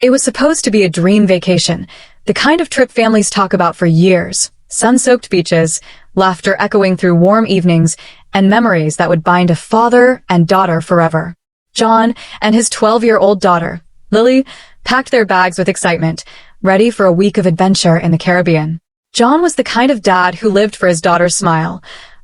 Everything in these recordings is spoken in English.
It was supposed to be a dream vacation, the kind of trip families talk about for years. Sun-soaked beaches, laughter echoing through warm evenings, and memories that would bind a father and daughter forever. John and his 12-year-old daughter, Lily, packed their bags with excitement, ready for a week of adventure in the Caribbean. John was the kind of dad who lived for his daughter's smile,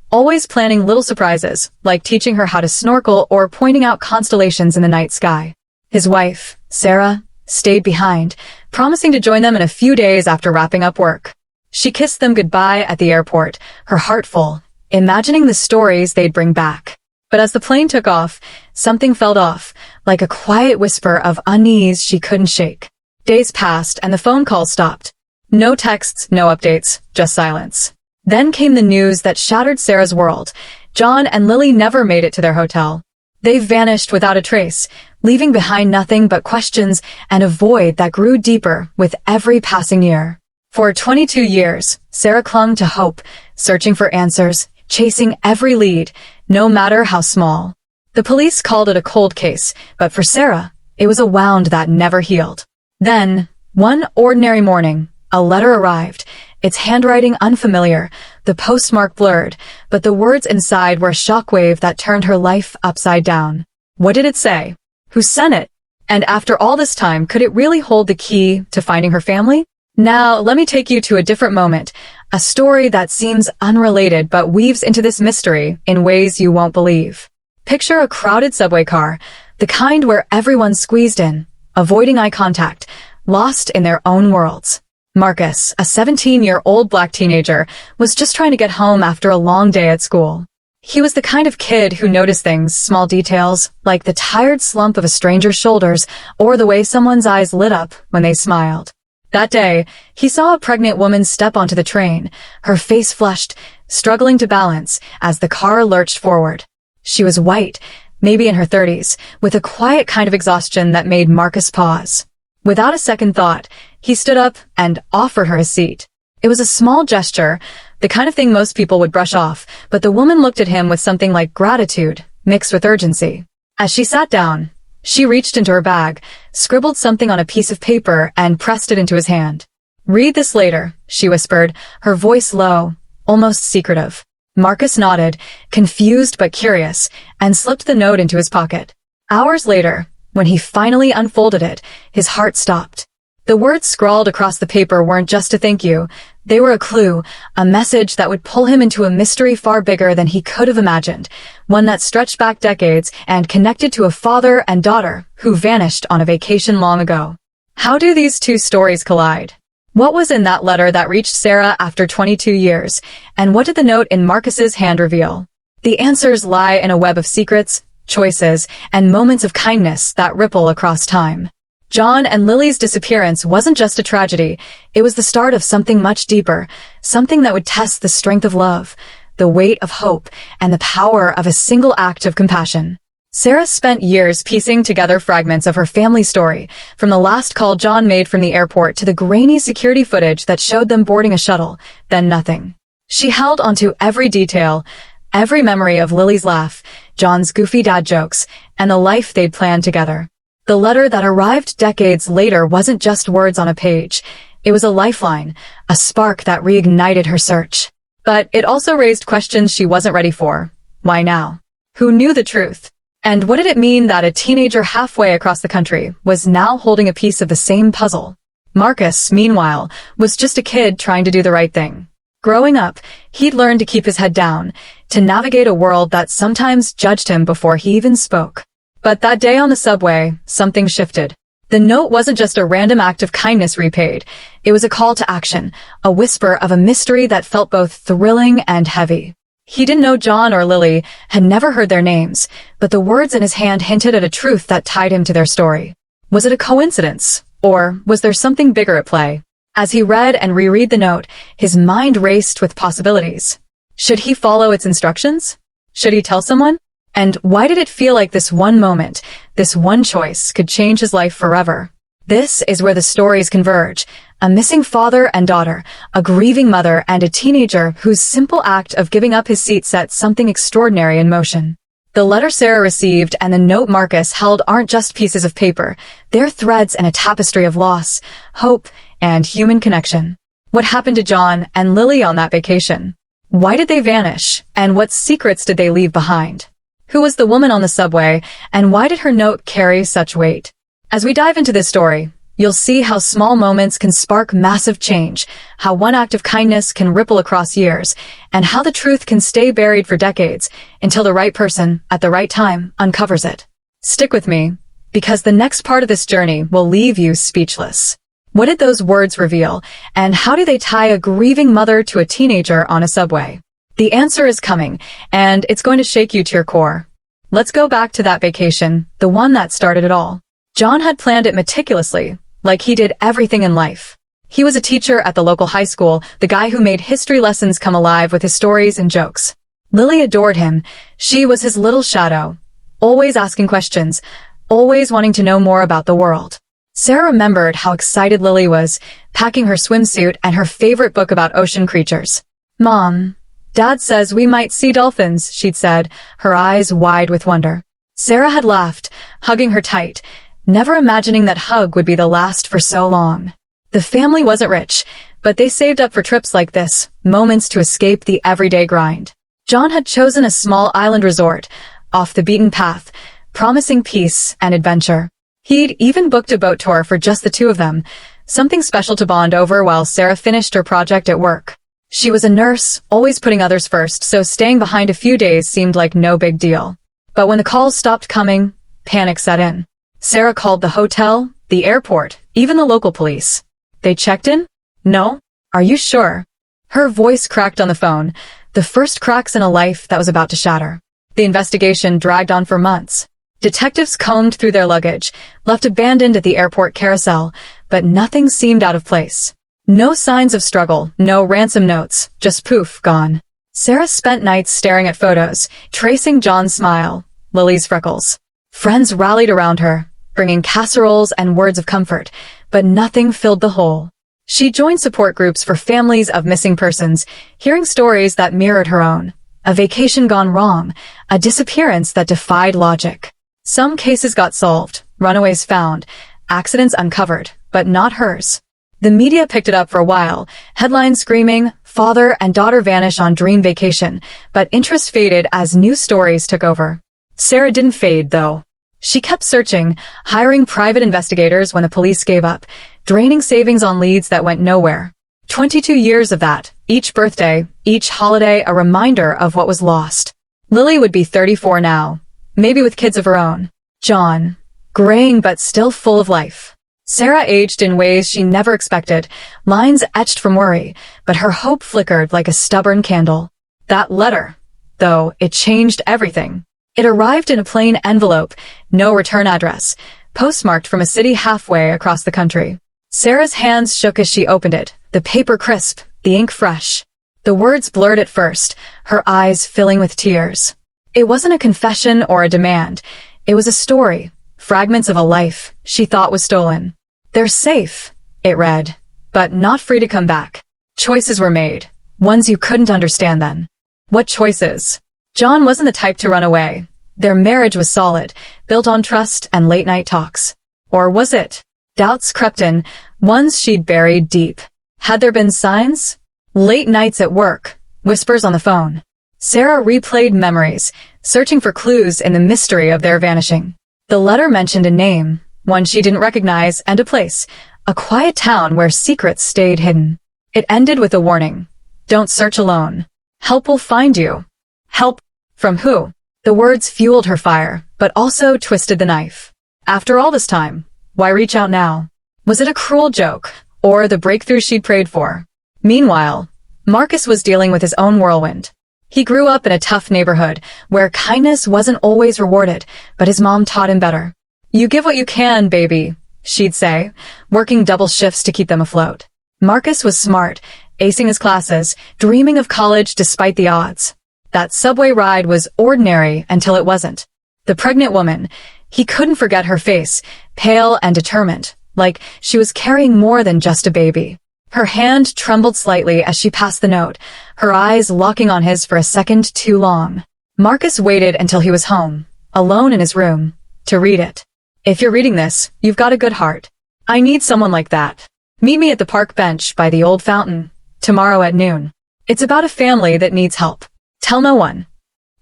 always planning little surprises, like teaching her how to snorkel or pointing out constellations in the night sky. His wife, Sarah, stayed behind, promising to join them in a few days after wrapping up work. She kissed them goodbye at the airport, her heart full, imagining the stories they'd bring back. But as the plane took off, something felt off, like a quiet whisper of unease she couldn't shake. Days passed and the phone calls stopped. No texts, no updates, just silence. Then came the news that shattered Sarah's world. John and Lily never made it to their hotel. They vanished without a trace, leaving behind nothing but questions and a void that grew deeper with every passing year. For 22 years, Sarah clung to hope, searching for answers, chasing every lead, no matter how small. The police called it a cold case, but for Sarah, it was a wound that never healed. Then, one ordinary morning, a letter arrived, its handwriting unfamiliar, the postmark blurred, but the words inside were a shockwave that turned her life upside down. What did it say? Who sent it? And after all this time, could it really hold the key to finding her family? Now, let me take you to a different moment, a story that seems unrelated but weaves into this mystery in ways you won't believe. Picture a crowded subway car, the kind where everyone's squeezed in, avoiding eye contact, lost in their own worlds. Marcus, a 17-year-old black teenager, was just trying to get home after a long day at school. He was the kind of kid who noticed things, small details, like the tired slump of a stranger's shoulders or the way someone's eyes lit up when they smiled. That day, he saw a pregnant woman step onto the train, her face flushed, struggling to balance as the car lurched forward. She was white, maybe in her 30s, with a quiet kind of exhaustion that made Marcus pause. Without a second thought, he stood up and offered her a seat. It was a small gesture, the kind of thing most people would brush off, but the woman looked at him with something like gratitude, mixed with urgency. As she sat down, she reached into her bag, scribbled something on a piece of paper, and pressed it into his hand. "Read this later," she whispered, her voice low, almost secretive. Marcus nodded, confused but curious, and slipped the note into his pocket. Hours later, when he finally unfolded it, his heart stopped. The words scrawled across the paper weren't just a thank you. They were a clue, a message that would pull him into a mystery far bigger than he could have imagined, one that stretched back decades and connected to a father and daughter who vanished on a vacation long ago. How do these two stories collide? What was in that letter that reached Sarah after 22 years, and what did the note in Marcus's hand reveal? The answers lie in a web of secrets, choices, and moments of kindness that ripple across time. John and Lily's disappearance wasn't just a tragedy, it was the start of something much deeper, something that would test the strength of love, the weight of hope, and the power of a single act of compassion. Sarah spent years piecing together fragments of her family story, from the last call John made from the airport to the grainy security footage that showed them boarding a shuttle, then nothing. She held onto every detail, every memory of Lily's laugh, John's goofy dad jokes, and the life they'd planned together. The letter that arrived decades later wasn't just words on a page. It was a lifeline, a spark that reignited her search. But it also raised questions she wasn't ready for. Why now? Who knew the truth? And what did it mean that a teenager halfway across the country was now holding a piece of the same puzzle? Marcus, meanwhile, was just a kid trying to do the right thing. Growing up, he'd learned to keep his head down, to navigate a world that sometimes judged him before he even spoke. But that day on the subway, something shifted. The note wasn't just a random act of kindness repaid. It was a call to action, a whisper of a mystery that felt both thrilling and heavy. He didn't know John or Lily, had never heard their names, but the words in his hand hinted at a truth that tied him to their story. Was it a coincidence? Or was there something bigger at play? As he read and reread the note, his mind raced with possibilities. Should he follow its instructions? Should he tell someone? And why did it feel like this one moment, this one choice, could change his life forever? This is where the stories converge. A missing father and daughter, a grieving mother, and a teenager whose simple act of giving up his seat set something extraordinary in motion. The letter Sarah received and the note Marcus held aren't just pieces of paper. They're threads in a tapestry of loss, hope, and human connection. What happened to John and Lily on that vacation? Why did they vanish? And what secrets did they leave behind? Who was the woman on the subway, and why did her note carry such weight? As we dive into this story, you'll see how small moments can spark massive change, how one act of kindness can ripple across years, and how the truth can stay buried for decades until the right person, at the right time, uncovers it. Stick with me, because the next part of this journey will leave you speechless. What did those words reveal, and how do they tie a grieving mother to a teenager on a subway? The answer is coming, and it's going to shake you to your core. Let's go back to that vacation, the one that started it all. John had planned it meticulously, like he did everything in life. He was a teacher at the local high school, the guy who made history lessons come alive with his stories and jokes. Lily adored him. She was his little shadow, always asking questions, always wanting to know more about the world. Sarah remembered how excited Lily was, packing her swimsuit and her favorite book about ocean creatures. "Mom, Dad says we might see dolphins," she'd said, her eyes wide with wonder. Sarah had laughed, hugging her tight, never imagining that hug would be the last for so long. The family wasn't rich, but they saved up for trips like this, moments to escape the everyday grind. John had chosen a small island resort, off the beaten path, promising peace and adventure. He'd even booked a boat tour for just the two of them, something special to bond over while Sarah finished her project at work. She was a nurse, always putting others first, so staying behind a few days seemed like no big deal. But when the calls stopped coming, panic set in. Sarah called the hotel, the airport, even the local police. "They checked in? No? Are you sure?" Her voice cracked on the phone, the first cracks in a life that was about to shatter. The investigation dragged on for months. Detectives combed through their luggage, left abandoned at the airport carousel, but nothing seemed out of place. No signs of struggle, no ransom notes, just poof, gone. Sarah spent nights staring at photos, tracing John's smile, Lily's freckles. Friends rallied around her, bringing casseroles and words of comfort, but nothing filled the hole. She joined support groups for families of missing persons, hearing stories that mirrored her own. A vacation gone wrong, a disappearance that defied logic. Some cases got solved, runaways found, accidents uncovered, but not hers. The media picked it up for a while, headlines screaming, "Father and daughter vanish on dream vacation," but interest faded as new stories took over. Sarah didn't fade, though. She kept searching, hiring private investigators when the police gave up, draining savings on leads that went nowhere. 22 years of that, each birthday, each holiday a reminder of what was lost. Lily would be 34 now, maybe with kids of her own. John, graying but still full of life. Sarah aged in ways she never expected, lines etched from worry, but her hope flickered like a stubborn candle. That letter, though, it changed everything. It arrived in a plain envelope, no return address, postmarked from a city halfway across the country. Sarah's hands shook as she opened it, the paper crisp, the ink fresh. The words blurred at first, her eyes filling with tears. It wasn't a confession or a demand. It was a story, fragments of a life she thought was stolen. "They're safe," it read, "but not free to come back. Choices were made, ones you couldn't understand then." What choices? John wasn't the type to run away. Their marriage was solid, built on trust and late-night talks. Or was it? Doubts crept in, ones she'd buried deep. Had there been signs? Late nights at work, whispers on the phone. Sarah replayed memories, searching for clues in the mystery of their vanishing. The letter mentioned a name, one she didn't recognize, and a place, a quiet town where secrets stayed hidden. It ended with a warning. "Don't search alone. Help will find you." Help? From who? The words fueled her fire, but also twisted the knife. After all this time, why reach out now? Was it a cruel joke, or the breakthrough she'd prayed for? Meanwhile, Marcus was dealing with his own whirlwind. He grew up in a tough neighborhood, where kindness wasn't always rewarded, but his mom taught him better. "You give what you can, baby," she'd say, working double shifts to keep them afloat. Marcus was smart, acing his classes, dreaming of college despite the odds. That subway ride was ordinary until it wasn't. The pregnant woman, he couldn't forget her face, pale and determined, like she was carrying more than just a baby. Her hand trembled slightly as she passed the note, her eyes locking on his for a second too long. Marcus waited until he was home, alone in his room, to read it. If you're reading this, you've got a good heart. I need someone like that. Meet me at the park bench by the old fountain, tomorrow at noon. It's about a family that needs help. Tell no one.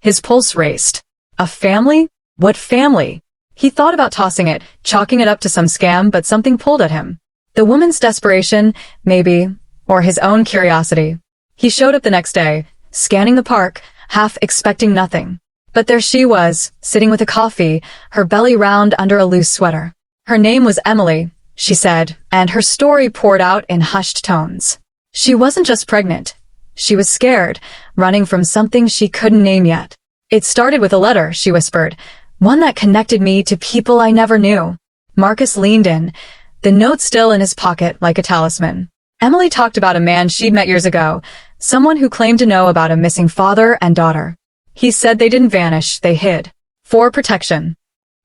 His pulse raced. A family? What family? He thought about tossing it, chalking it up to some scam, but something pulled at him. The woman's desperation, maybe, or his own curiosity. He showed up the next day, scanning the park, half expecting nothing. But there she was, sitting with a coffee, her belly round under a loose sweater. Her name was Emily, she said, and her story poured out in hushed tones. She wasn't just pregnant. She was scared, running from something she couldn't name yet. It started with a letter, she whispered, one that connected me to people I never knew. Marcus leaned in, the note still in his pocket like a talisman. Emily talked about a man she'd met years ago, someone who claimed to know about a missing father and daughter. He said they didn't vanish, they hid. For protection.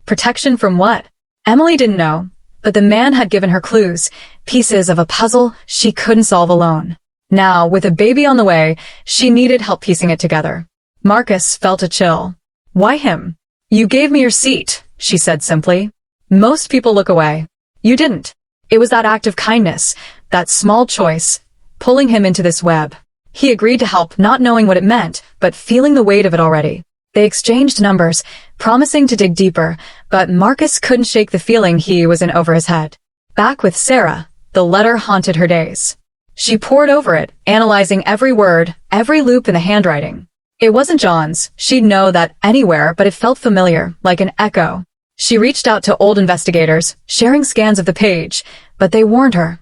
Protection from what? Emily didn't know, but the man had given her clues, pieces of a puzzle she couldn't solve alone. Now, with a baby on the way, she needed help piecing it together. Marcus felt a chill. Why him? You gave me your seat, she said simply. Most people look away. You didn't. It was that act of kindness, that small choice, pulling him into this web. He agreed to help, not knowing what it meant, but feeling the weight of it already. They exchanged numbers, promising to dig deeper, but Marcus couldn't shake the feeling he was in over his head. Back with Sarah, the letter haunted her days. She pored over it, analyzing every word, every loop in the handwriting. It wasn't John's, she'd know that anywhere, but it felt familiar, like an echo. She reached out to old investigators, sharing scans of the page, but they warned her.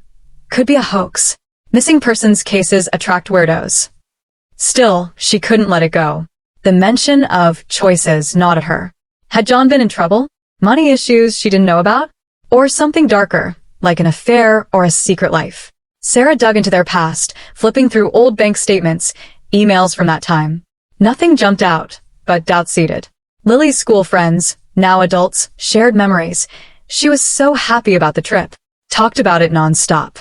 Could be a hoax. Missing persons cases attract weirdos. Still, she couldn't let it go. The mention of choices gnawed at her. Had John been in trouble? Money issues she didn't know about? Or something darker, like an affair or a secret life? Sarah dug into their past, flipping through old bank statements, emails from that time. Nothing jumped out, but doubt seated. Lily's school friends, now adults, shared memories. She was so happy about the trip. Talked about it nonstop.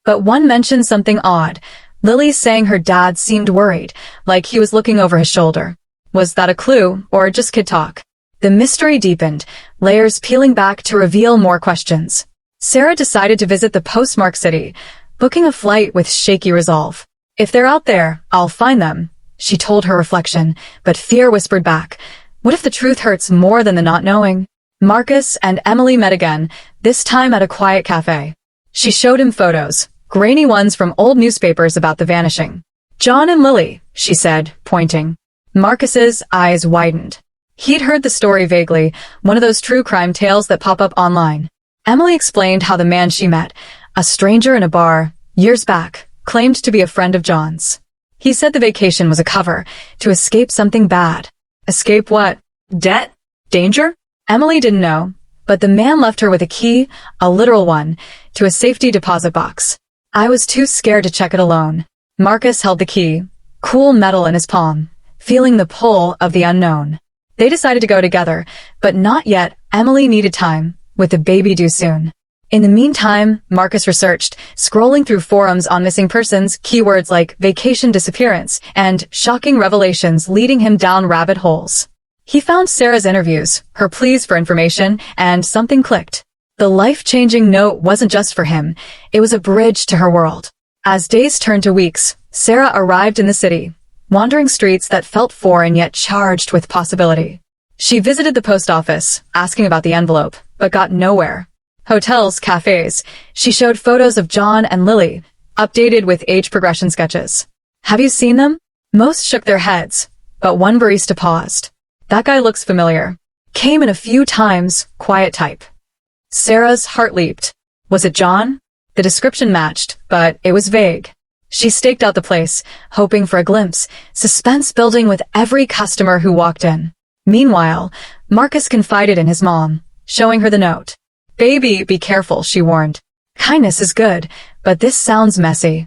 But one mentioned something odd. Lily saying her dad seemed worried, like he was looking over his shoulder. Was that a clue, or just kid talk? The mystery deepened, layers peeling back to reveal more questions. Sarah decided to visit the postmark city, booking a flight with shaky resolve. If they're out there, I'll find them, she told her reflection, but fear whispered back. What if the truth hurts more than the not knowing? Marcus and Emily met again, this time at a quiet cafe. She showed him photos, grainy ones from old newspapers about the vanishing. John and Lily, she said, pointing. Marcus's eyes widened. He'd heard the story vaguely, one of those true crime tales that pop up online. Emily explained how the man she met, a stranger in a bar, years back, claimed to be a friend of John's. He said the vacation was a cover, to escape something bad. Escape what? Debt? Danger? Emily didn't know, but the man left her with a key, a literal one, to a safety deposit box. I was too scared to check it alone. Marcus held the key, cool metal in his palm, feeling the pull of the unknown. They decided to go together, but not yet. Emily needed time, with the baby due soon. In the meantime, Marcus researched, scrolling through forums on missing persons, keywords like vacation disappearance, and shocking revelations leading him down rabbit holes. He found Sarah's interviews, her pleas for information, and something clicked. The life-changing note wasn't just for him, it was a bridge to her world. As days turned to weeks, Sarah arrived in the city, wandering streets that felt foreign yet charged with possibility. She visited the post office, asking about the envelope, but got nowhere. Hotels, cafes, she showed photos of John and Lily, updated with age progression sketches. Have you seen them? Most shook their heads, but one barista paused. That guy looks familiar. Came in a few times, quiet type. Sarah's heart leaped. Was it John? The description matched, but it was vague. She staked out the place, hoping for a glimpse, suspense building with every customer who walked in. Meanwhile, Marcus confided in his mom, showing her the note. Baby, be careful, she warned. Kindness is good, but this sounds messy.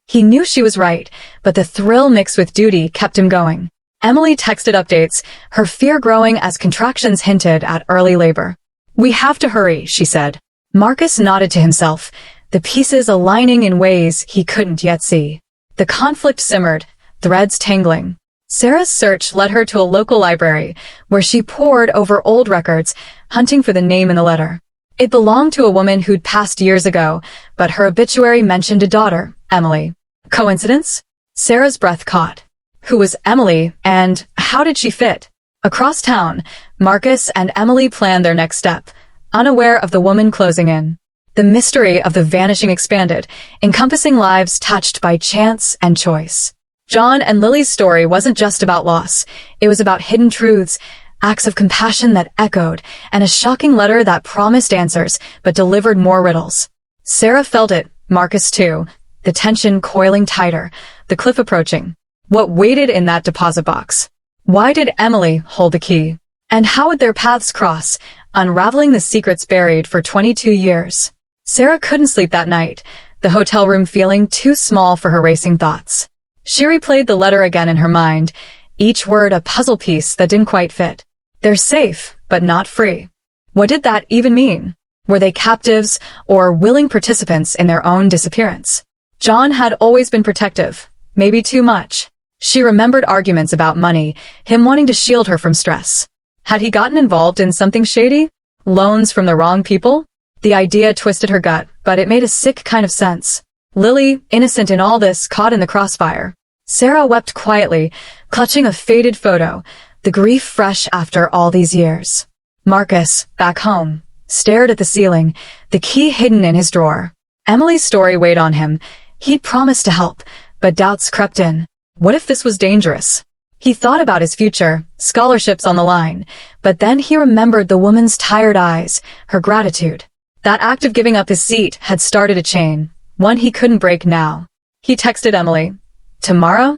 He knew she was right, but the thrill mixed with duty kept him going. Emily texted updates, her fear growing as contractions hinted at early labor. We have to hurry, she said. Marcus nodded to himself, the pieces aligning in ways he couldn't yet see. The conflict simmered, threads tangling. Sarah's search led her to a local library, where she pored over old records, hunting for the name in the letter. It belonged to a woman who'd passed years ago, but her obituary mentioned a daughter, Emily. Coincidence? Sarah's breath caught. Who was Emily, and how did she fit? Across town, Marcus and Emily planned their next step, unaware of the woman closing in. The mystery of the vanishing expanded, encompassing lives touched by chance and choice. John and Lily's story wasn't just about loss. It was about hidden truths, acts of compassion that echoed, and a shocking letter that promised answers but delivered more riddles. Sarah felt it, Marcus too, the tension coiling tighter, the cliff approaching. What waited in that deposit box? Why did Emily hold the key? And how would their paths cross, unraveling the secrets buried for 22 years? Sarah couldn't sleep that night, the hotel room feeling too small for her racing thoughts. She replayed the letter again in her mind, each word a puzzle piece that didn't quite fit. They're safe, but not free. What did that even mean? Were they captives or willing participants in their own disappearance? John had always been protective, maybe too much. She remembered arguments about money, him wanting to shield her from stress. Had he gotten involved in something shady? Loans from the wrong people? The idea twisted her gut, but it made a sick kind of sense. Lily, innocent in all this, caught in the crossfire. Sarah wept quietly, clutching a faded photo, the grief fresh after all these years. Marcus, back home, stared at the ceiling, the key hidden in his drawer. Emily's story weighed on him. He'd promised to help, but doubts crept in. What if this was dangerous? He thought about his future, scholarships on the line, but then he remembered the woman's tired eyes, her gratitude. That act of giving up his seat had started a chain, one he couldn't break now. He texted Emily. Tomorrow?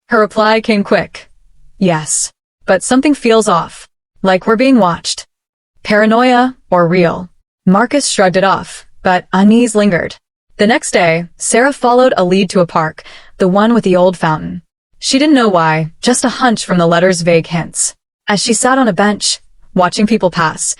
Her reply came quick. Yes. But something feels off. Like we're being watched. Paranoia or real? Marcus shrugged it off, but unease lingered. The next day, Sarah followed a lead to a park, the one with the old fountain. She didn't know why, just a hunch from the letter's vague hints. As she sat on a bench, watching people pass,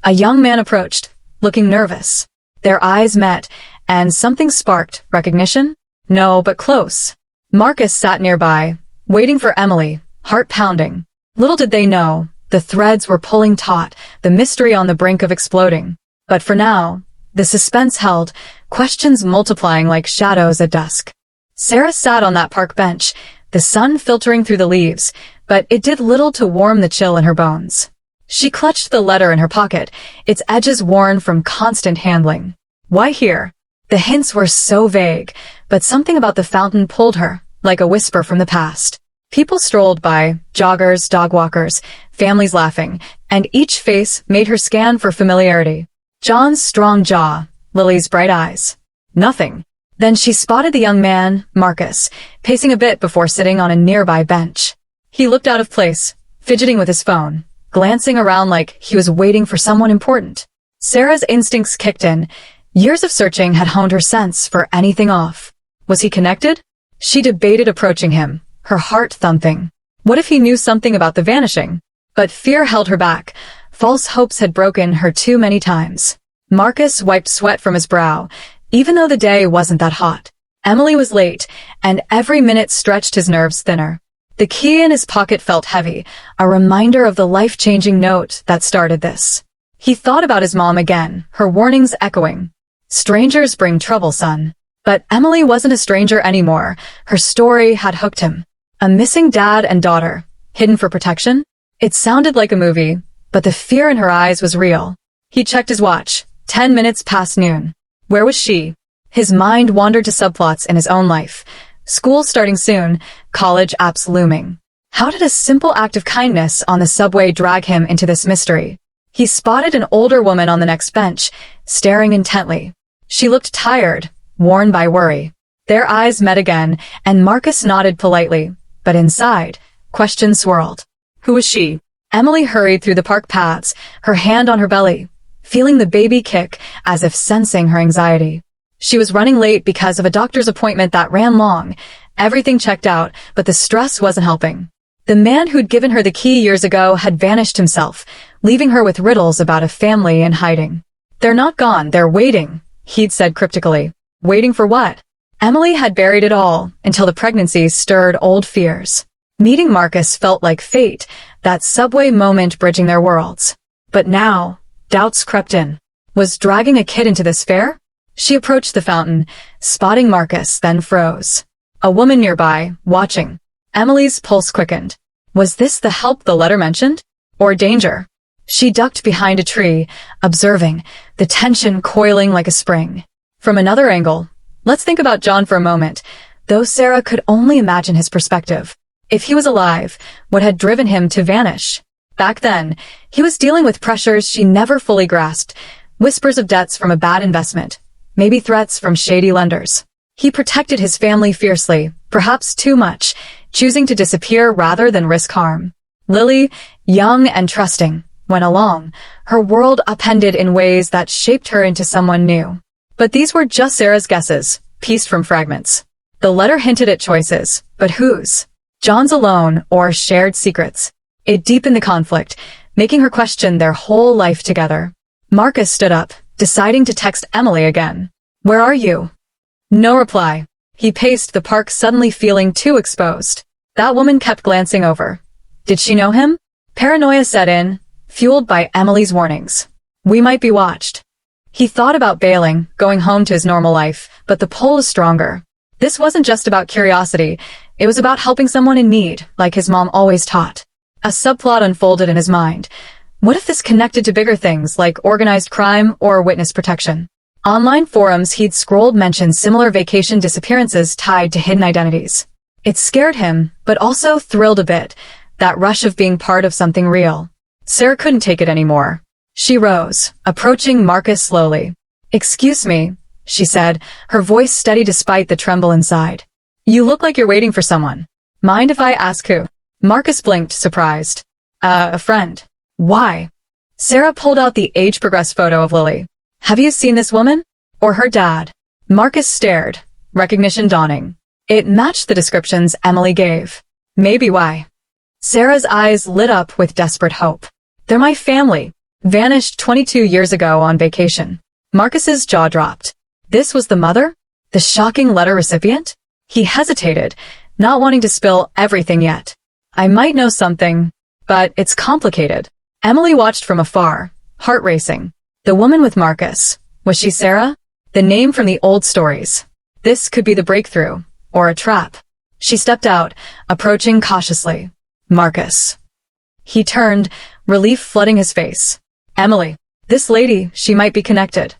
a young man approached, looking nervous. Their eyes met, and something sparked. Recognition? No, but close. Marcus sat nearby, waiting for Emily, heart pounding. Little did they know, the threads were pulling taut, the mystery on the brink of exploding. But for now, the suspense held, questions multiplying like shadows at dusk. Sarah sat on that park bench, the sun filtering through the leaves, but it did little to warm the chill in her bones. She clutched the letter in her pocket, its edges worn from constant handling. Why here? The hints were so vague, but something about the fountain pulled her, like a whisper from the past. People strolled by, joggers, dog walkers, families laughing, and each face made her scan for familiarity. John's strong jaw, Lily's bright eyes. Nothing. Then she spotted the young man, Marcus, pacing a bit before sitting on a nearby bench. He looked out of place, fidgeting with his phone, glancing around like he was waiting for someone important. Sarah's instincts kicked in. Years of searching had honed her sense for anything off. Was he connected? She debated approaching him, her heart thumping. What if he knew something about the vanishing? But fear held her back. False hopes had broken her too many times. Marcus wiped sweat from his brow, even though the day wasn't that hot. Emily was late, and every minute stretched his nerves thinner. The key in his pocket felt heavy, a reminder of the life-changing note that started this. He thought about his mom again, her warnings echoing. Strangers bring trouble, son. But Emily wasn't a stranger anymore. Her story had hooked him. A missing dad and daughter, hidden for protection? It sounded like a movie, but the fear in her eyes was real. He checked his watch. 10 minutes past noon. Where was she? His mind wandered to subplots in his own life. School starting soon, college apps looming. How did a simple act of kindness on the subway drag him into this mystery? He spotted an older woman on the next bench, staring intently. She looked tired, worn by worry. Their eyes met again, and Marcus nodded politely, but inside, questions swirled. Who was she? Emily hurried through the park paths, her hand on her belly, feeling the baby kick as if sensing her anxiety. She was running late because of a doctor's appointment that ran long. Everything checked out, but the stress wasn't helping. The man who'd given her the key years ago had vanished himself, leaving her with riddles about a family in hiding. They're not gone, they're waiting, he'd said cryptically. Waiting for what? Emily had buried it all, until the pregnancy stirred old fears. Meeting Marcus felt like fate, that subway moment bridging their worlds. But now, doubts crept in. Was dragging a kid into this fair? She approached the fountain, spotting Marcus, then froze. A woman nearby, watching. Emily's pulse quickened. Was this the help the letter mentioned? Or danger? She ducked behind a tree, observing, the tension coiling like a spring. From another angle, let's think about John for a moment, though Sarah could only imagine his perspective. If he was alive, what had driven him to vanish? Back then, he was dealing with pressures she never fully grasped, whispers of debts from a bad investment, maybe threats from shady lenders. He protected his family fiercely, perhaps too much, choosing to disappear rather than risk harm. Lily, young and trusting, went along, her world upended in ways that shaped her into someone new. But these were just Sarah's guesses, pieced from fragments. The letter hinted at choices, but whose? John's alone or shared secrets? It deepened the conflict, making her question their whole life together. Marcus stood up, deciding to text Emily again. "Where are you?" No reply. He paced the park, suddenly feeling too exposed. That woman kept glancing over. Did she know him? Paranoia set in, fueled by Emily's warnings. We might be watched. He thought about bailing, going home to his normal life, but the pull was stronger. This wasn't just about curiosity, it was about helping someone in need, like his mom always taught. A subplot unfolded in his mind. What if this connected to bigger things like organized crime or witness protection? Online forums he'd scrolled mentioned similar vacation disappearances tied to hidden identities. It scared him, but also thrilled a bit, that rush of being part of something real. Sarah couldn't take it anymore. She rose, approaching Marcus slowly. "Excuse me," she said, her voice steady despite the tremble inside. "You look like you're waiting for someone. Mind if I ask who?" Marcus blinked, surprised. A friend." "Why?" Sarah pulled out the age-progressed photo of Lily. "Have you seen this woman? Or her dad?" Marcus stared, recognition dawning. It matched the descriptions Emily gave. Maybe why. Sarah's eyes lit up with desperate hope. They're my family. Vanished 22 years ago on vacation. Marcus's jaw dropped. This was the mother? The shocking letter recipient? He hesitated, not wanting to spill everything yet. "I might know something, but it's complicated." Emily watched from afar, heart racing. The woman with Marcus. Was she Sarah? The name from the old stories. This could be the breakthrough, or a trap. She stepped out, approaching cautiously. Marcus. He turned, relief flooding his face. "Emily. This lady, she might be connected."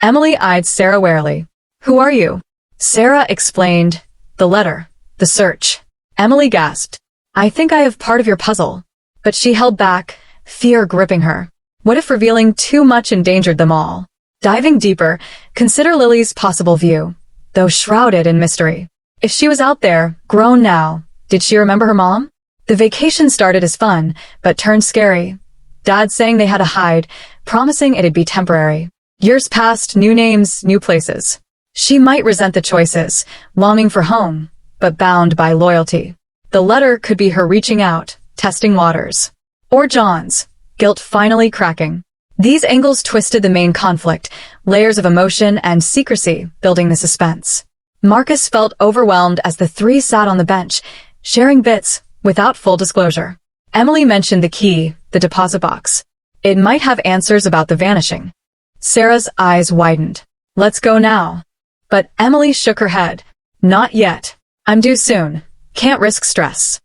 Emily eyed Sarah warily. "Who are you?" Sarah explained. "The letter. The search." Emily gasped. "I think I have part of your puzzle." But she held back, fear gripping her. What if revealing too much endangered them all? Diving deeper, consider Lily's possible view, though shrouded in mystery. If she was out there, grown now, did she remember her mom? The vacation started as fun, but turned scary. Dad saying they had to hide, promising it'd be temporary. Years passed, new names, new places. She might resent the choices, longing for home, but bound by loyalty. The letter could be her reaching out, testing waters. Or John's, guilt finally cracking. These angles twisted the main conflict, layers of emotion and secrecy building the suspense. Marcus felt overwhelmed as the three sat on the bench, sharing bits, without full disclosure. Emily mentioned the key, the deposit box. It might have answers about the vanishing. Sarah's eyes widened. "Let's go now." But Emily shook her head. "Not yet. I'm due soon. Can't risk stress."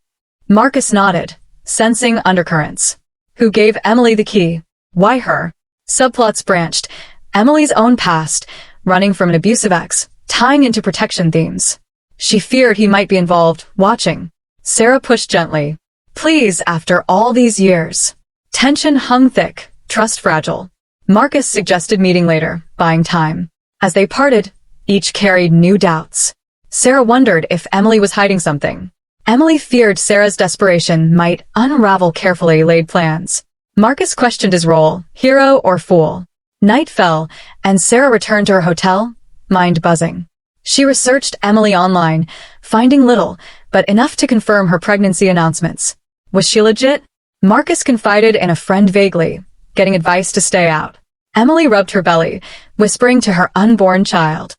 Marcus nodded, sensing undercurrents. Who gave Emily the key? Why her? Subplots branched. Emily's own past, running from an abusive ex, tying into protection themes. She feared he might be involved, watching. Sarah pushed gently. "Please, after all these years." Tension hung thick, trust fragile. Marcus suggested meeting later, buying time. As they parted, each carried new doubts. Sarah wondered if Emily was hiding something. Emily feared Sarah's desperation might unravel carefully laid plans. Marcus questioned his role, hero or fool. Night fell, and Sarah returned to her hotel, mind buzzing. She researched Emily online, finding little, but enough to confirm her pregnancy announcements. Was she legit? Marcus confided in a friend vaguely, getting advice to stay out. Emily rubbed her belly, whispering to her unborn child.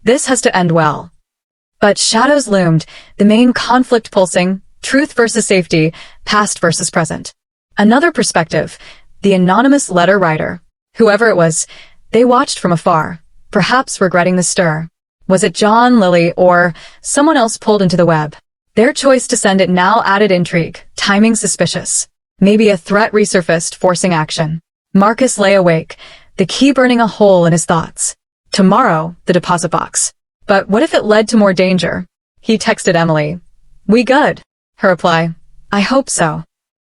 This has to end well. But shadows loomed, the main conflict pulsing, Truth versus safety, past versus present. Another perspective, the anonymous letter writer. Whoever it was, they watched from afar, perhaps regretting the stir. Was it John, Lily, or someone else pulled into the web? Their choice to send it now added intrigue, timing suspicious. Maybe a threat resurfaced, forcing action. Marcus lay awake, the key burning a hole in his thoughts. Tomorrow, the deposit box. But what if it led to more danger? He texted Emily. "We good?" Her reply, "I hope so."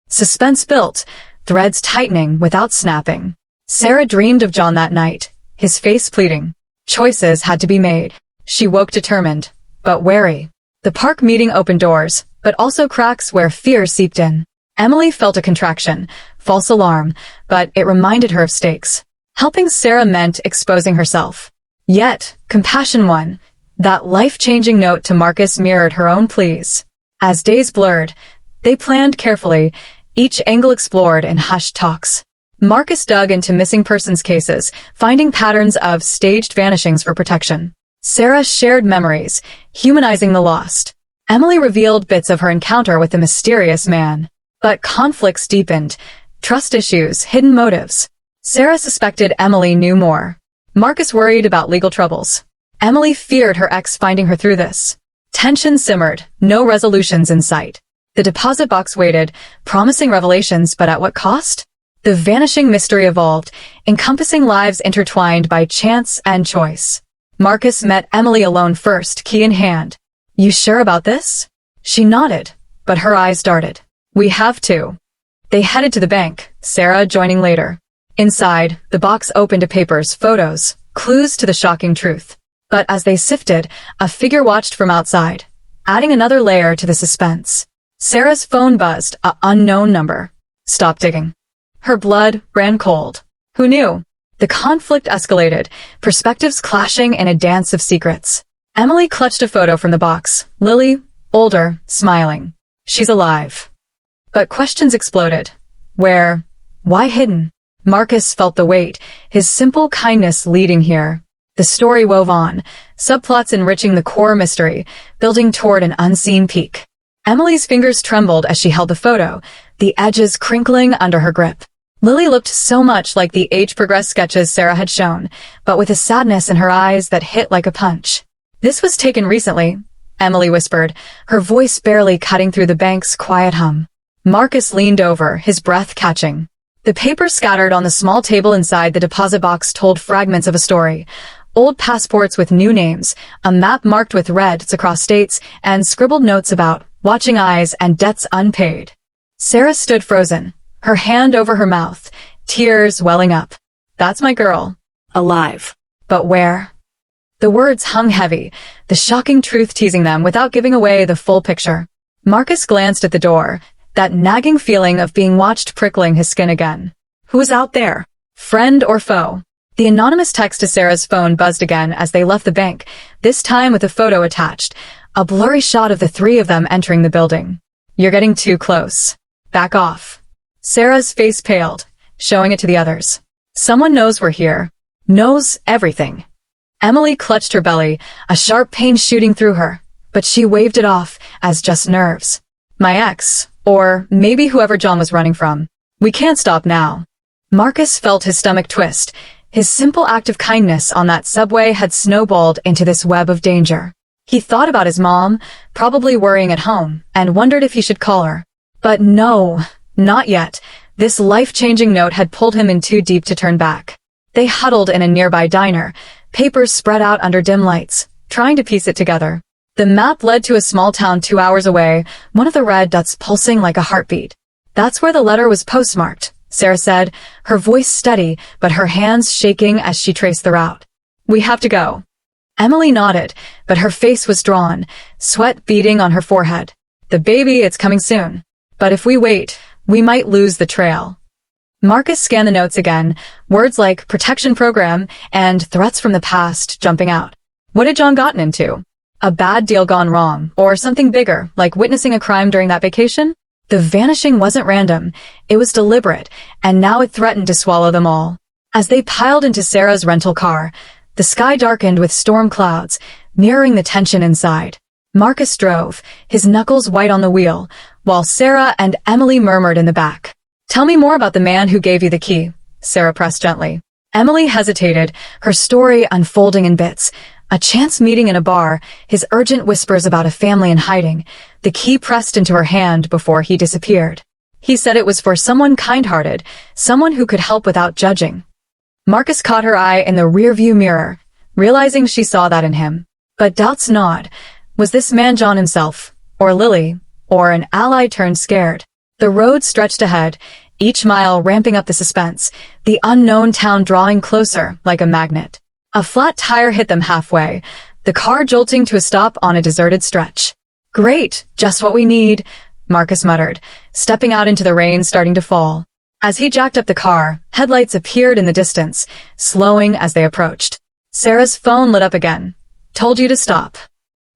Suspense built, threads tightening without snapping. Sarah dreamed of John that night, his face pleading. Choices had to be made. She woke determined, but wary. The park meeting opened doors, but also cracks where fear seeped in. Emily felt a contraction, false alarm, but it reminded her of stakes. Helping Sarah meant exposing herself. Yet, compassion won. That life-changing note to Marcus mirrored her own pleas. As days blurred, they planned carefully, each angle explored in hushed talks. Marcus dug into missing persons cases, finding patterns of staged vanishings for protection. Sarah shared memories, humanizing the lost. Emily revealed bits of her encounter with the mysterious man. But conflicts deepened, trust issues, hidden motives. Sarah suspected Emily knew more. Marcus worried about legal troubles. Emily feared her ex finding her through this. Tension simmered, no resolutions in sight. The deposit box waited, promising revelations, but at what cost? The vanishing mystery evolved, encompassing lives intertwined by chance and choice. Marcus met Emily alone first, key in hand. "You sure about this?" She nodded, but her eyes darted. "We have to." They headed to the bank, Sarah joining later. Inside, the box opened to papers, photos, clues to the shocking truth. But as they sifted, a figure watched from outside, adding another layer to the suspense. Sarah's phone buzzed, an unknown number. Stop digging. Her blood ran cold. Who knew? The conflict escalated, perspectives clashing in a dance of secrets. Emily clutched a photo from the box. Lily, older, smiling. She's alive. But questions exploded. Where? Why hidden? Marcus felt the weight, his simple kindness leading here. The story wove on, subplots enriching the core mystery, building toward an unseen peak. Emily's fingers trembled as she held the photo, the edges crinkling under her grip. Lily looked so much like the age-progressed sketches Sarah had shown, but with a sadness in her eyes that hit like a punch. "This was taken recently," Emily whispered, her voice barely cutting through the bank's quiet hum. Marcus leaned over, his breath catching. The paper scattered on the small table inside the deposit box told fragments of a story. Old passports with new names, a map marked with reds across states, and scribbled notes about watching eyes and debts unpaid. Sarah stood frozen, her hand over her mouth, tears welling up. "That's my girl. Alive. But where?" The words hung heavy, the shocking truth teasing them without giving away the full picture. Marcus glanced at the door, that nagging feeling of being watched prickling his skin again. Who was out there? Friend or foe? The anonymous text to Sarah's phone buzzed again as they left the bank, this time with a photo attached, a blurry shot of the three of them entering the building. "You're getting too close. Back off." Sarah's face paled, showing it to the others. "Someone knows we're here. Knows everything." Emily clutched her belly, a sharp pain shooting through her, but she waved it off as just nerves. "My ex, or maybe whoever John was running from. We can't stop now." Marcus felt his stomach twist. His simple act of kindness on that subway had snowballed into this web of danger. He thought about his mom, probably worrying at home, and wondered if he should call her. But no, not yet. This life-changing note had pulled him in too deep to turn back. They huddled in a nearby diner, papers spread out under dim lights, trying to piece it together. The map led to a small town 2 hours away, one of the red dots pulsing like a heartbeat. "That's where the letter was postmarked," Sarah said, her voice steady, but her hands shaking as she traced the route. "We have to go." Emily nodded, but her face was drawn, sweat beading on her forehead. "The baby, it's coming soon. But if we wait, we might lose the trail." Marcus scanned the notes again, words like protection program and threats from the past jumping out. What had John gotten into? A bad deal gone wrong, or something bigger, like witnessing a crime during that vacation? The vanishing wasn't random, it was deliberate, and now it threatened to swallow them all. As they piled into Sarah's rental car, the sky darkened with storm clouds, mirroring the tension inside. Marcus drove, his knuckles white on the wheel, while Sarah and Emily murmured in the back. "Tell me more about the man who gave you the key," Sarah pressed gently. Emily hesitated, her story unfolding in bits. A chance meeting in a bar, his urgent whispers about a family in hiding, the key pressed into her hand before he disappeared. He said it was for someone kind-hearted, someone who could help without judging. Marcus caught her eye in the rearview mirror, realizing she saw that in him. But doubts gnawed. Was this man John himself, or Lily, or an ally turned scared? The road stretched ahead, each mile ramping up the suspense, the unknown town drawing closer like a magnet. A flat tire hit them halfway, the car jolting to a stop on a deserted stretch. "Great, just what we need," Marcus muttered, stepping out into the rain starting to fall. As he jacked up the car, headlights appeared in the distance, slowing as they approached. Sarah's phone lit up again. "Told you to stop."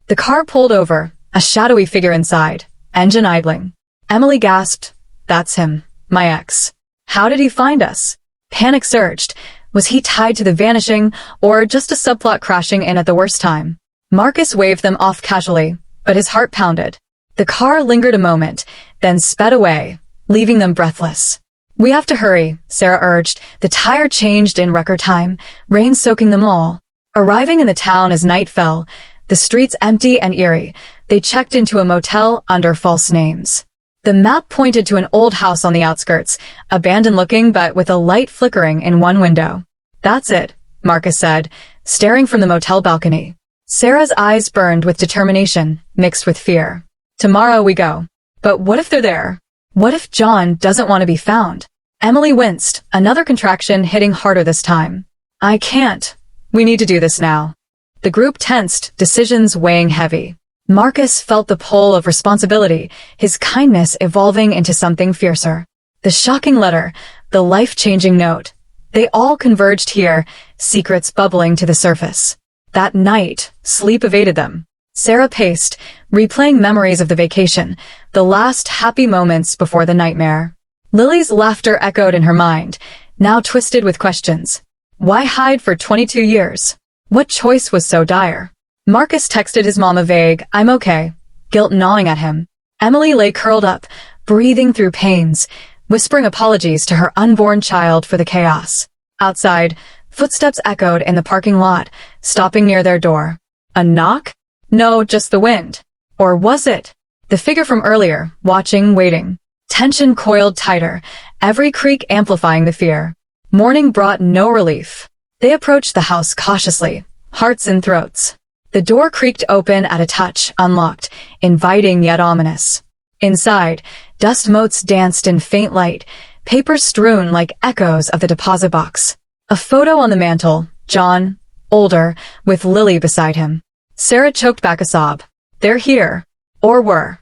The car pulled over, a shadowy figure inside, engine idling. Emily gasped, "That's him, my ex. How did he find us?" Panic surged. Was he tied to the vanishing, or just a subplot crashing in at the worst time? Marcus waved them off casually, but his heart pounded. The car lingered a moment, then sped away, leaving them breathless. "We have to hurry," Sarah urged. The tire changed in record time, rain soaking them all. Arriving in the town as night fell, the streets empty and eerie, they checked into a motel under false names. The map pointed to an old house on the outskirts, abandoned-looking but with a light flickering in one window. "That's it," Marcus said, staring from the motel balcony. Sarah's eyes burned with determination, mixed with fear. "Tomorrow we go." "But what if they're there? What if John doesn't want to be found?" Emily winced, another contraction hitting harder this time. "I can't. We need to do this now." The group tensed, decisions weighing heavy. Marcus felt the pull of responsibility, his kindness evolving into something fiercer. The shocking letter, the life-changing note. They all converged here, secrets bubbling to the surface. That night, sleep evaded them. Sarah paced, replaying memories of the vacation, the last happy moments before the nightmare. Lily's laughter echoed in her mind, now twisted with questions. Why hide for 22 years? What choice was so dire? Marcus texted his mom a vague, "I'm okay," guilt gnawing at him. Emily lay curled up, breathing through pains, whispering apologies to her unborn child for the chaos. Outside, footsteps echoed in the parking lot, stopping near their door. A knock? No, just the wind. Or was it? The figure from earlier, watching, waiting. Tension coiled tighter, every creak amplifying the fear. Morning brought no relief. They approached the house cautiously, hearts in throats. The door creaked open at a touch, unlocked, inviting yet ominous. Inside, dust motes danced in faint light, papers strewn like echoes of the deposit box. A photo on the mantel, John, older, with Lily beside him. Sarah choked back a sob. They're here. Or were.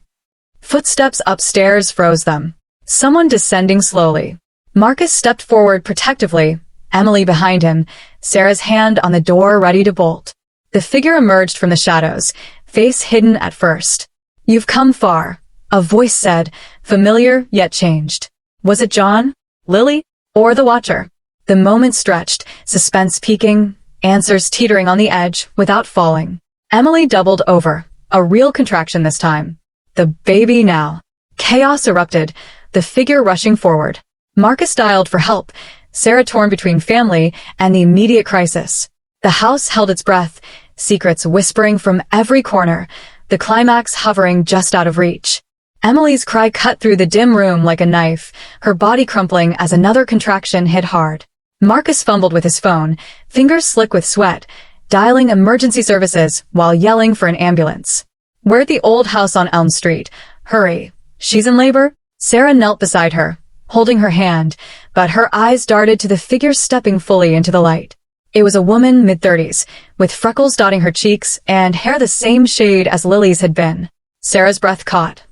Footsteps upstairs froze them. Someone descending slowly. Marcus stepped forward protectively, Emily behind him, Sarah's hand on the door ready to bolt. The figure emerged from the shadows, face hidden at first. "You've come far," a voice said, familiar yet changed. Was it John, Lily, or the Watcher? The moment stretched, suspense peaking, answers teetering on the edge without falling. Emily doubled over, a real contraction this time. The baby now. Chaos erupted, the figure rushing forward. Marcus dialed for help, Sarah torn between family and the immediate crisis. The house held its breath, secrets whispering from every corner, the climax hovering just out of reach. Emily's cry cut through the dim room like a knife, her body crumpling as another contraction hit hard. Marcus fumbled with his phone, fingers slick with sweat, dialing emergency services while yelling for an ambulance. "We're at the old house on Elm Street. Hurry. She's in labor?" Sarah knelt beside her, holding her hand, but her eyes darted to the figure stepping fully into the light. It was a woman mid-30s, with freckles dotting her cheeks and hair the same shade as Lily's had been. Sarah's breath caught.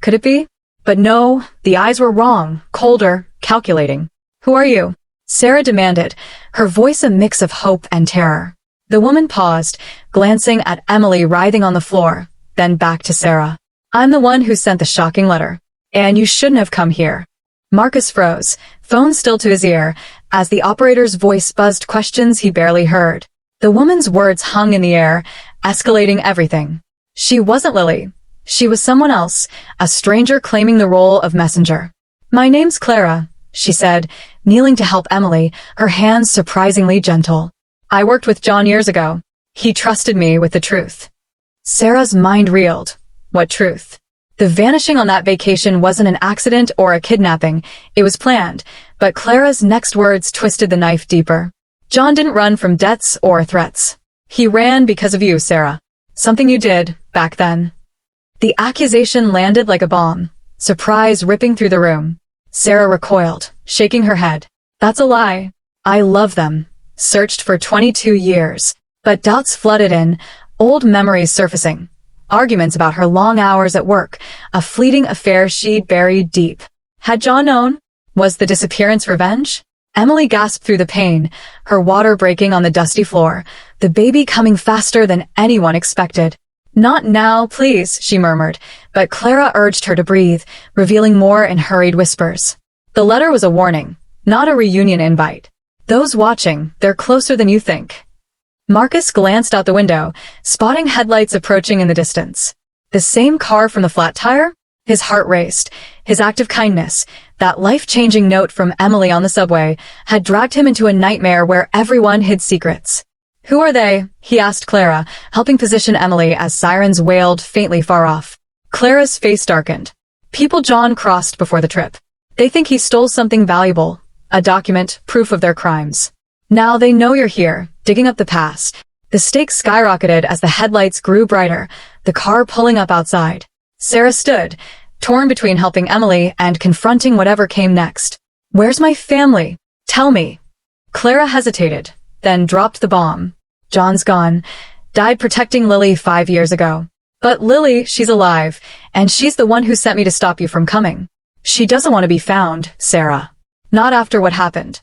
Could it be? But no, the eyes were wrong, colder, calculating. "Who are you?" Sarah demanded, her voice a mix of hope and terror. The woman paused, glancing at Emily writhing on the floor, then back to Sarah. "I'm the one who sent the shocking letter. And you shouldn't have come here." Marcus froze, phone still to his ear, as the operator's voice buzzed questions he barely heard. The woman's words hung in the air, escalating everything. She wasn't Lily. She was someone else, a stranger claiming the role of messenger. "My name's Clara," she said, kneeling to help Emily, her hands surprisingly gentle. "I worked with John years ago. He trusted me with the truth." Sarah's mind reeled. What truth? The vanishing on that vacation wasn't an accident or a kidnapping. It was planned, but Clara's next words twisted the knife deeper. "John didn't run from debts or threats. He ran because of you, Sarah. Something you did back then." The accusation landed like a bomb, surprise ripping through the room. Sarah recoiled, shaking her head. "That's a lie. I love them. Searched for 22 years. But doubts flooded in, old memories surfacing. Arguments about her long hours at work, a fleeting affair she'd buried deep. Had John known? Was the disappearance revenge? Emily gasped through the pain, her water breaking on the dusty floor, the baby coming faster than anyone expected. "Not now, please," she murmured, but Clara urged her to breathe, revealing more in hurried whispers. The letter was a warning, not a reunion invite. "Those watching, they're closer than you think." Marcus glanced out the window, spotting headlights approaching in the distance. The same car from the flat tire? His heart raced. His act of kindness, that life-changing note from Emily on the subway, had dragged him into a nightmare where everyone hid secrets. "Who are they?" he asked Clara, helping position Emily as sirens wailed faintly far off. Clara's face darkened. "People John crossed before the trip. They think he stole something valuable, a document, proof of their crimes. Now they know you're here, digging up the past." The stakes skyrocketed as the headlights grew brighter, the car pulling up outside. Sarah stood, torn between helping Emily and confronting whatever came next. "Where's my family? Tell me." Clara hesitated, then dropped the bomb. "John's gone. Died protecting Lily 5 years ago. But Lily, she's alive, and she's the one who sent me to stop you from coming. She doesn't want to be found, Sarah. Not after what happened."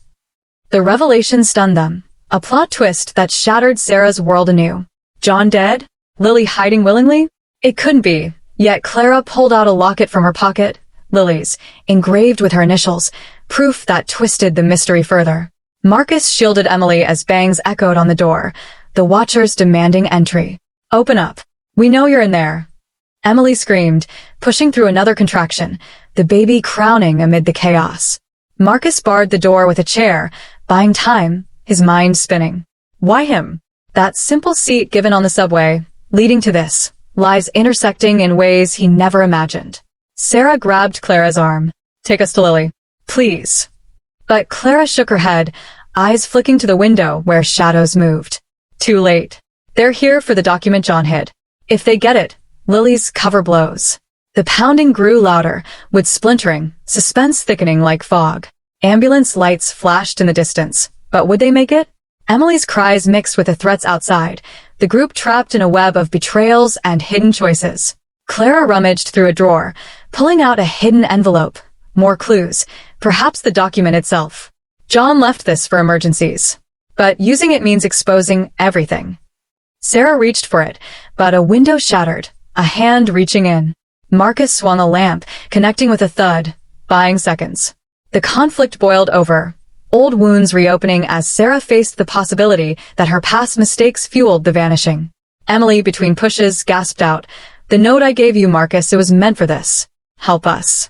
The revelation stunned them, a plot twist that shattered Sarah's world anew. John dead? Lily hiding willingly? It couldn't be. Yet Clara pulled out a locket from her pocket, Lily's, engraved with her initials, proof that twisted the mystery further. Marcus shielded Emily as bangs echoed on the door, the watchers demanding entry. "Open up. We know you're in there." Emily screamed, pushing through another contraction, the baby crowning amid the chaos. Marcus barred the door with a chair, buying time, his mind spinning. Why him? That simple seat given on the subway, leading to this, lives intersecting in ways he never imagined. Sarah grabbed Clara's arm. "Take us to Lily. Please." But Clara shook her head, eyes flicking to the window where shadows moved. Too late. They're here for the document John hid. If they get it, Lily's cover blows. The pounding grew louder, with splintering, suspense thickening like fog. Ambulance lights flashed in the distance, but would they make it? Emily's cries mixed with the threats outside, the group trapped in a web of betrayals and hidden choices. Clara rummaged through a drawer, pulling out a hidden envelope. More clues, perhaps the document itself. John left this for emergencies. But using it means exposing everything. Sarah reached for it, but a window shattered, a hand reaching in. Marcus swung a lamp, connecting with a thud, buying seconds. The conflict boiled over, old wounds reopening as Sarah faced the possibility that her past mistakes fueled the vanishing. Emily, between pushes, gasped out, "The note I gave you, Marcus, it was meant for this. Help us."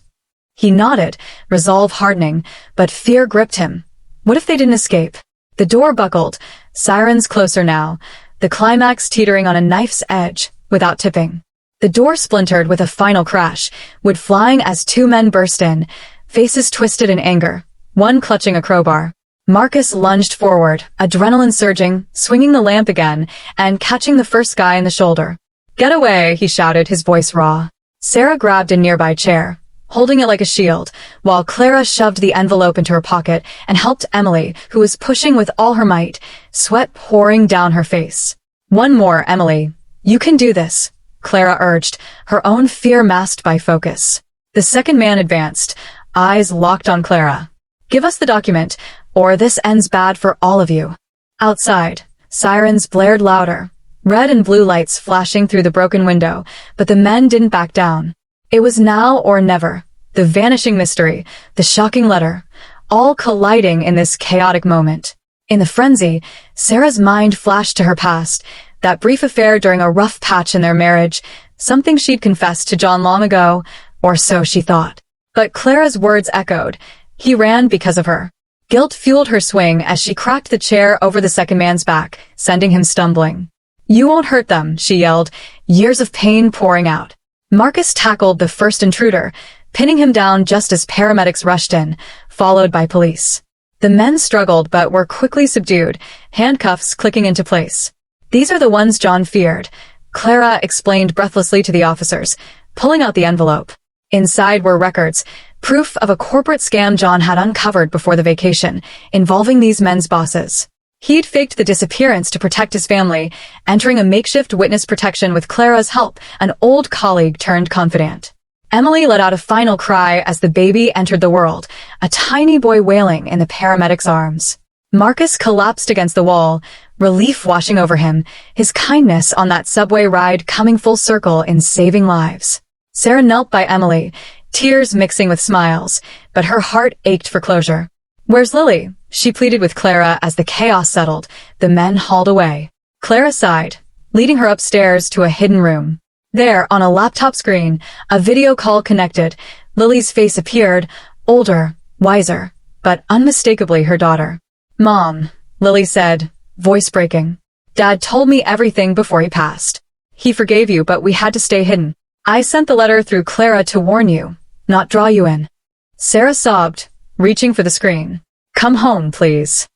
He nodded, resolve hardening, but fear gripped him. What if they didn't escape? The door buckled, sirens closer now, the climax teetering on a knife's edge, without tipping. The door splintered with a final crash, wood flying as two men burst in, faces twisted in anger, one clutching a crowbar. Marcus lunged forward, adrenaline surging, swinging the lamp again, and catching the first guy in the shoulder. "Get away," he shouted, his voice raw. Sarah grabbed a nearby chair, holding it like a shield, while Clara shoved the envelope into her pocket and helped Emily, who was pushing with all her might, sweat pouring down her face. "One more, Emily. You can do this," Clara urged, her own fear masked by focus. The second man advanced, eyes locked on Clara. "Give us the document, or this ends bad for all of you." Outside, sirens blared louder, red and blue lights flashing through the broken window, but the men didn't back down. It was now or never, the vanishing mystery, the shocking letter, all colliding in this chaotic moment. In the frenzy, Sarah's mind flashed to her past, that brief affair during a rough patch in their marriage, something she'd confessed to John long ago, or so she thought. But Clara's words echoed. He ran because of her. Guilt fueled her swing as she cracked the chair over the second man's back, sending him stumbling. "You won't hurt them," she yelled, years of pain pouring out. Marcus tackled the first intruder, pinning him down just as paramedics rushed in, followed by police. The men struggled but were quickly subdued, handcuffs clicking into place. "These are the ones John feared," Clara explained breathlessly to the officers, pulling out the envelope. Inside were records, proof of a corporate scam John had uncovered before the vacation, involving these men's bosses. He'd faked the disappearance to protect his family, entering a makeshift witness protection with Clara's help, an old colleague turned confidant. Emily let out a final cry as the baby entered the world, a tiny boy wailing in the paramedic's arms. Marcus collapsed against the wall, relief washing over him, his kindness on that subway ride coming full circle in saving lives. Sarah knelt by Emily, tears mixing with smiles, but her heart ached for closure. "Where's Lily?" she pleaded with Clara as the chaos settled, the men hauled away. Clara sighed, leading her upstairs to a hidden room. There, on a laptop screen, a video call connected. Lily's face appeared, older, wiser, but unmistakably her daughter. "Mom," Lily said, voice breaking. "Dad told me everything before he passed. He forgave you, but we had to stay hidden. I sent the letter through Clara to warn you, not draw you in." Sarah sobbed, reaching for the screen. "Come home, please."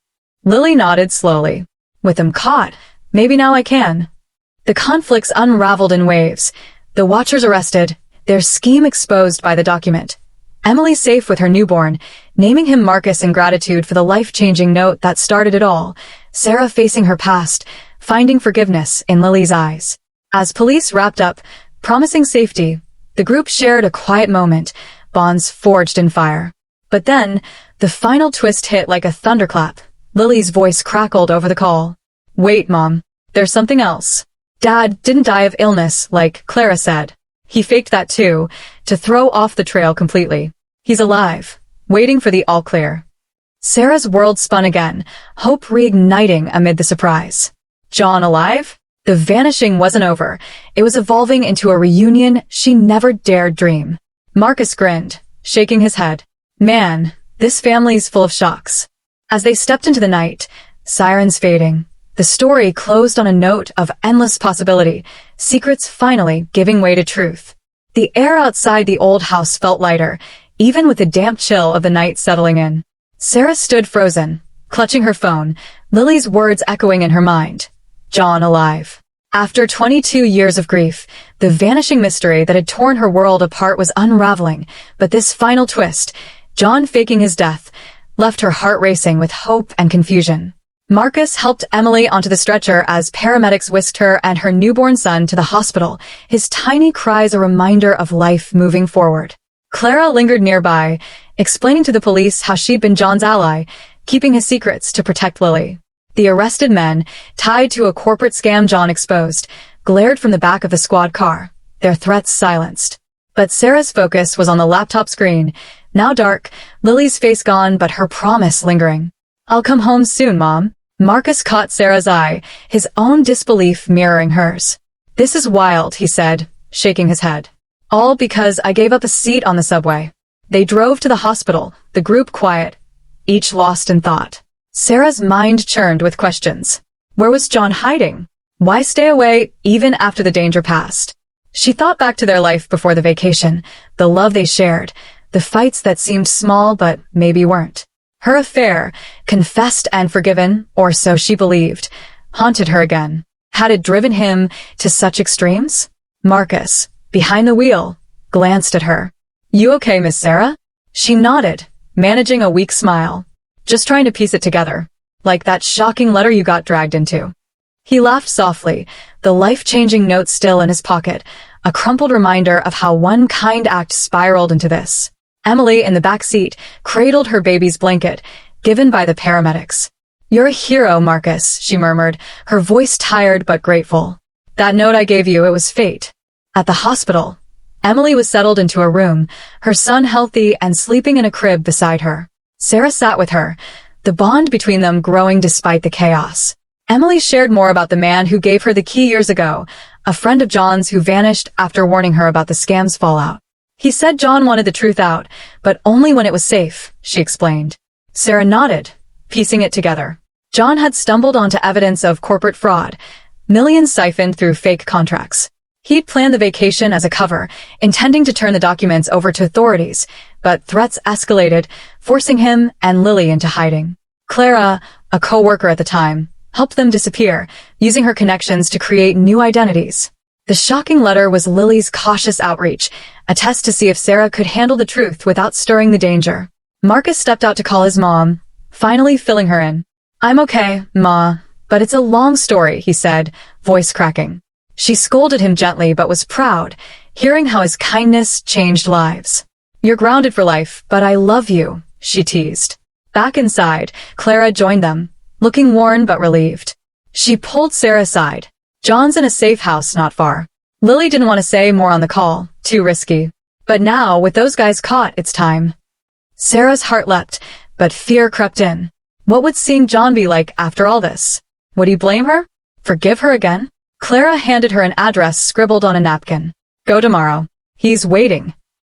Lily nodded slowly. "With them caught, maybe now I can." The conflicts unraveled in waves. The Watchers arrested, their scheme exposed by the document. Emily safe with her newborn, naming him Marcus in gratitude for the life-changing note that started it all. Sarah facing her past, finding forgiveness in Lily's eyes. As police wrapped up, promising safety, the group shared a quiet moment, bonds forged in fire. But then, the final twist hit like a thunderclap. Lily's voice crackled over the call. "Wait, Mom. There's something else. Dad didn't die of illness, like Clara said. He faked that too, to throw off the trail completely. He's alive, waiting for the all-clear." Sarah's world spun again, hope reigniting amid the surprise. John alive? The vanishing wasn't over. It was evolving into a reunion she never dared dream. Marcus grinned, shaking his head. "Man, this family's full of shocks." As they stepped into the night, sirens fading, the story closed on a note of endless possibility, secrets finally giving way to truth. The air outside the old house felt lighter, even with the damp chill of the night settling in. Sarah stood frozen, clutching her phone, Lily's words echoing in her mind. John alive. After 22 years of grief, the vanishing mystery that had torn her world apart was unraveling, but this final twist, John faking his death, left her heart racing with hope and confusion. Marcus helped Emily onto the stretcher as paramedics whisked her and her newborn son to the hospital, his tiny cries a reminder of life moving forward. Clara lingered nearby, explaining to the police how she'd been John's ally, keeping his secrets to protect Lily. The arrested men, tied to a corporate scam John exposed, glared from the back of the squad car, their threats silenced. But Sarah's focus was on the laptop screen, now dark, Lily's face gone but her promise lingering. "I'll come home soon, Mom." Marcus caught Sarah's eye, his own disbelief mirroring hers. "This is wild," he said, shaking his head. "All because I gave up a seat on the subway." They drove to the hospital, the group quiet, each lost in thought. Sarah's mind churned with questions. Where was John hiding? Why stay away even after the danger passed? She thought back to their life before the vacation, the love they shared, the fights that seemed small but maybe weren't. Her affair, confessed and forgiven, or so she believed, haunted her again. Had it driven him to such extremes? Marcus, behind the wheel, glanced at her. "You okay, Miss Sarah?" She nodded, managing a weak smile. "Just trying to piece it together. Like that shocking letter you got dragged into." He laughed softly, the life-changing note still in his pocket, a crumpled reminder of how one kind act spiraled into this. Emily, in the back seat, cradled her baby's blanket, given by the paramedics. "You're a hero, Marcus," she murmured, her voice tired but grateful. "That note I gave you, it was fate." At the hospital, Emily was settled into a room, her son healthy and sleeping in a crib beside her. Sarah sat with her, the bond between them growing despite the chaos. Emily shared more about the man who gave her the key years ago, a friend of John's who vanished after warning her about the scam's fallout. He said John wanted the truth out, but only when it was safe, she explained. Sarah nodded, piecing it together. John had stumbled onto evidence of corporate fraud, millions siphoned through fake contracts. He'd planned the vacation as a cover, intending to turn the documents over to authorities, but threats escalated, forcing him and Lily into hiding. Clara, a co-worker at the time, helped them disappear, using her connections to create new identities. The shocking letter was Lily's cautious outreach, a test to see if Sarah could handle the truth without stirring the danger. Marcus stepped out to call his mom, finally filling her in. "I'm okay, Ma, but it's a long story," he said, voice cracking. She scolded him gently but was proud, hearing how his kindness changed lives. "You're grounded for life, but I love you," she teased. Back inside, Clara joined them, looking worn but relieved. She pulled Sarah aside. "John's in a safe house not far." Lily didn't want to say more on the call, too risky. But now, with those guys caught, it's time. Sarah's heart leapt, but fear crept in. What would seeing John be like after all this? Would he blame her? Forgive her again? Clara handed her an address scribbled on a napkin. "Go tomorrow. He's waiting."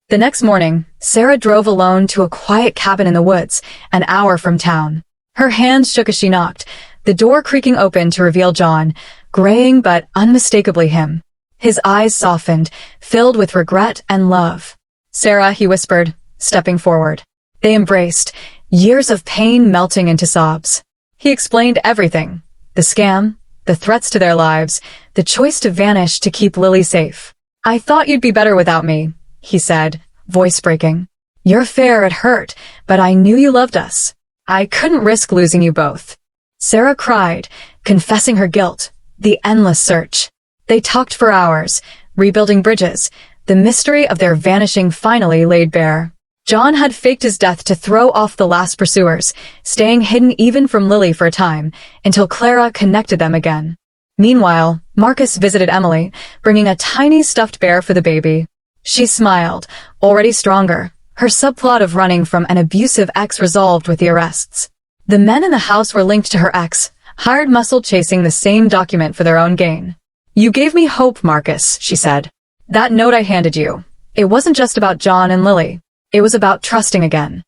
The next morning, Sarah drove alone to a quiet cabin in the woods, an hour from town. Her hands shook as she knocked, the door creaking open to reveal John, graying but unmistakably him. His eyes softened, filled with regret and love. "Sarah," he whispered, stepping forward. They embraced, years of pain melting into sobs. He explained everything. The scam, the threats to their lives, the choice to vanish to keep Lily safe. "I thought you'd be better without me," he said, voice breaking. "Your affair had hurt, but I knew you loved us. I couldn't risk losing you both." Sarah cried, confessing her guilt, the endless search. They talked for hours, rebuilding bridges, the mystery of their vanishing finally laid bare. John had faked his death to throw off the last pursuers, staying hidden even from Lily for a time, until Clara connected them again. Meanwhile, Marcus visited Emily, bringing a tiny stuffed bear for the baby. She smiled, already stronger, her subplot of running from an abusive ex resolved with the arrests. The men in the house were linked to her ex, hired muscle chasing the same document for their own gain. "You gave me hope, Marcus," she said. "That note I handed you. It wasn't just about John and Lily. It was about trusting again."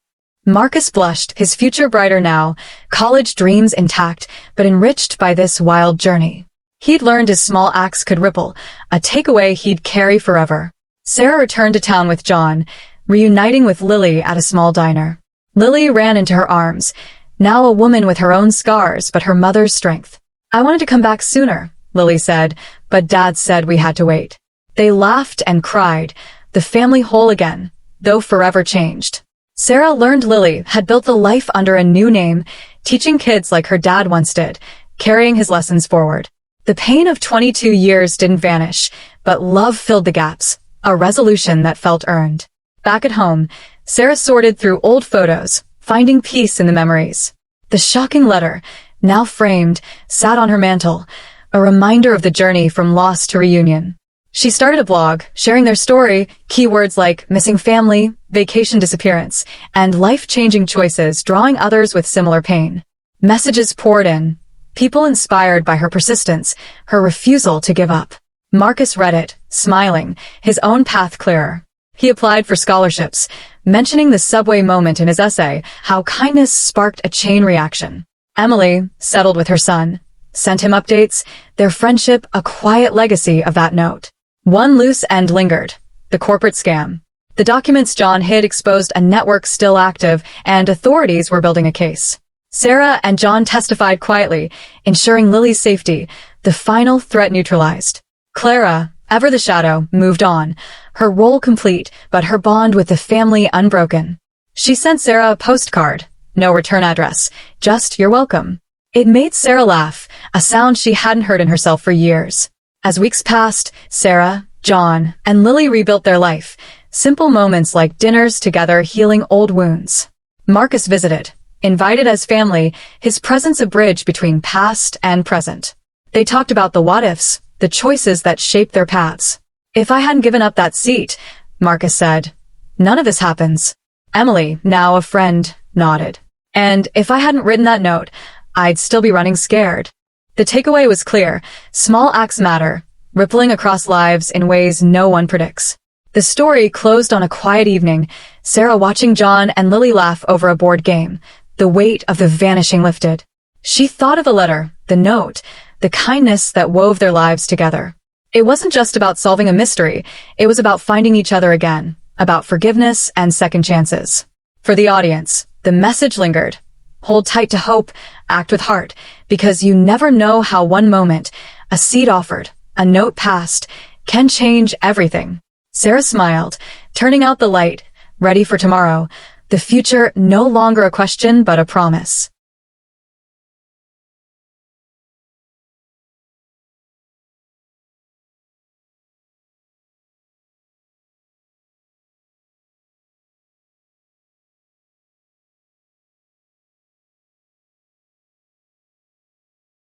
Marcus blushed, his future brighter now, college dreams intact, but enriched by this wild journey. He'd learned his small acts could ripple, a takeaway he'd carry forever. Sarah returned to town with John, reuniting with Lily at a small diner. Lily ran into her arms, now a woman with her own scars but her mother's strength. "I wanted to come back sooner," Lily said, "but Dad said we had to wait." They laughed and cried, the family whole again, though forever changed. Sarah learned Lily had built a life under a new name, teaching kids like her dad once did, carrying his lessons forward. The pain of 22 years didn't vanish, but love filled the gaps, a resolution that felt earned. Back at home, Sarah sorted through old photos, finding peace in the memories. The shocking letter, now framed, sat on her mantle, a reminder of the journey from loss to reunion. She started a blog, sharing their story, keywords like missing family, vacation disappearance, and life-changing choices, drawing others with similar pain. Messages poured in, people inspired by her persistence, her refusal to give up. Marcus read it, smiling, his own path clearer. He applied for scholarships, mentioning the subway moment in his essay, how kindness sparked a chain reaction. Emily, settled with her son, sent him updates, their friendship a quiet legacy of that note. One loose end lingered, the corporate scam. The documents John hid exposed a network still active, and authorities were building a case. Sarah and John testified quietly, ensuring Lily's safety, the final threat neutralized. Clara, ever the shadow, moved on, her role complete, but her bond with the family unbroken. She sent Sarah a postcard, no return address, just "you're welcome." It made Sarah laugh, a sound she hadn't heard in herself for years. As weeks passed, Sarah, John, and Lily rebuilt their life, simple moments like dinners together healing old wounds. Marcus visited, invited as family, his presence a bridge between past and present. They talked about the what-ifs, the choices that shaped their paths. "If I hadn't given up that seat," Marcus said, "none of this happens." Emily, now a friend, nodded. "And if I hadn't written that note, I'd still be running scared." The takeaway was clear. Small acts matter, rippling across lives in ways no one predicts. The story closed on a quiet evening, Sarah watching John and Lily laugh over a board game. The weight of the vanishing lifted. She thought of the letter, the note, the kindness that wove their lives together. It wasn't just about solving a mystery, it was about finding each other again, about forgiveness and second chances. For the audience, the message lingered. Hold tight to hope, act with heart, because you never know how one moment, a seed offered, a note passed, can change everything. Sarah smiled, turning out the light, ready for tomorrow, the future no longer a question but a promise.